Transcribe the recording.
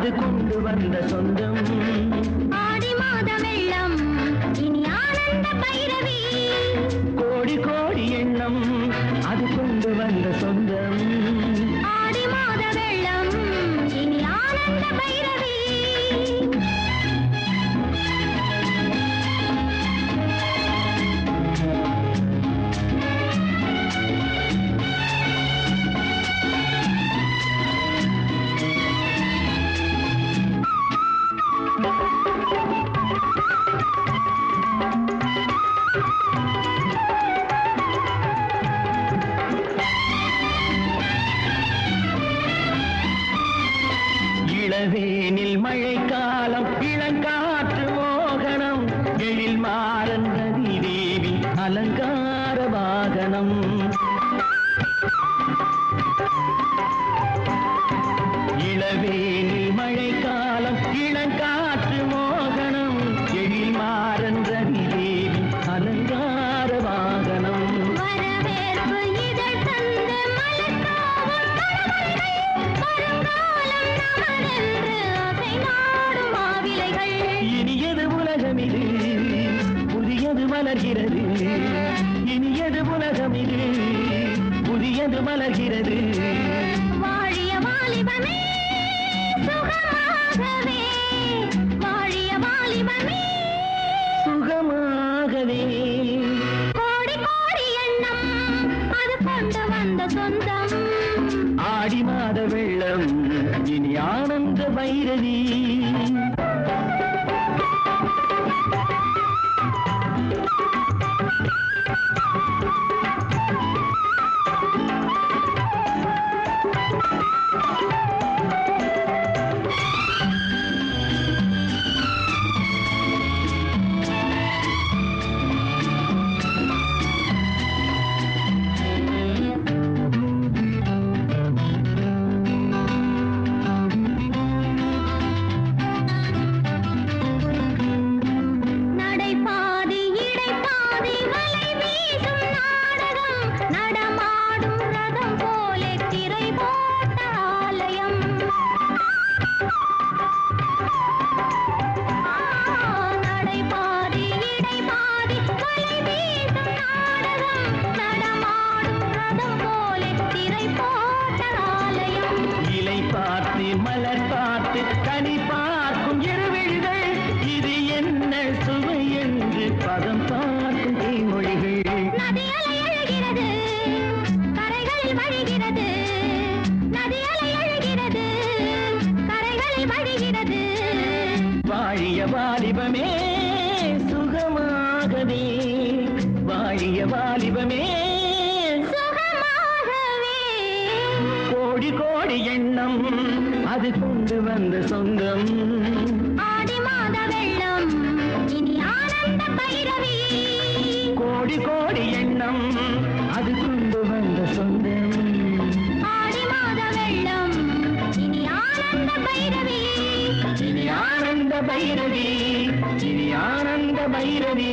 அது கொண்டு வந்த சொந்தம். ஆடி மாத வெள்ளம் இனி ஆனந்த பைரவி. கோடி கோடி எண்ணம் அது கொண்டு வந்த சொந்தம். ஆடி மாத வெள்ளம் இனி ஆனந்த பைரவி. இளவேனில் மழைக்காலம் இளங்காற்று மோகனம் எழில் மாறன் ரதி தேவி அலங்கார வாகனம். இளவேனில் மழைக்காலம் இளங்காற்று மோகனம் எழில் மாறன் ரதி தேவி அலங்கார வாகனம். வரவேற்பு இதழ் தந்த மலர்காவும் வருங்காலம் நமதென்று அசை நாடும் மாவிலைகள். இனியது உலகம் இது புதியது மலர்கிறது. இனியது உலகம் இது புதியது மலர்கிறது. வாழிய வாலிபமே சுகமாகவே. வாழிய வாலிபமே சுகமாகவே. கோடி கோடி எண்ணம் அது கொண்டு வந்த சொந்தம். ஆடி மாத வெள்ளம் இனி ஆனந்த பைரவி. நடைபாதி இடைபாதி வலை வீசும் நாடகம். நடமாடும் ரதம் போலே திரை போட்ட ஆலயம். நடைபாதி இடைபாதி வலை வீசும் நாடகம். நடமாடும் ரதம் போலே திரை போட்ட ஆலயம். இலை பார்த்து மலர் பார்த்து கனி பார்க்கும் இருவிழிகள். இது என்ன சுவை என்று பதம் பார்க்கும் தேமொழிகள். நதி அலை அழுகிறது கரைகளில் வழிகிறது. நதி அலை அழுகிறது கரைகளில் வழிகிறது. வாழிய வாலிபமே சுகமாகவே. வாழிய வாலிபமே சுகமாகவே. கோடி கோடி எண்ணம் அது கொண்டு வந்த சொந்தம். ஆடி மாத வெள்ளம் இனி ஆனந்த பைரவி. கோடி கோடி எண்ணம் அது கொண்டு வந்த சொந்தம். ஆடி மாத வெள்ளம் இனி ஆனந்த பைரவி. இனி ஆனந்த பைரவி. இனி ஆனந்த பைரவி.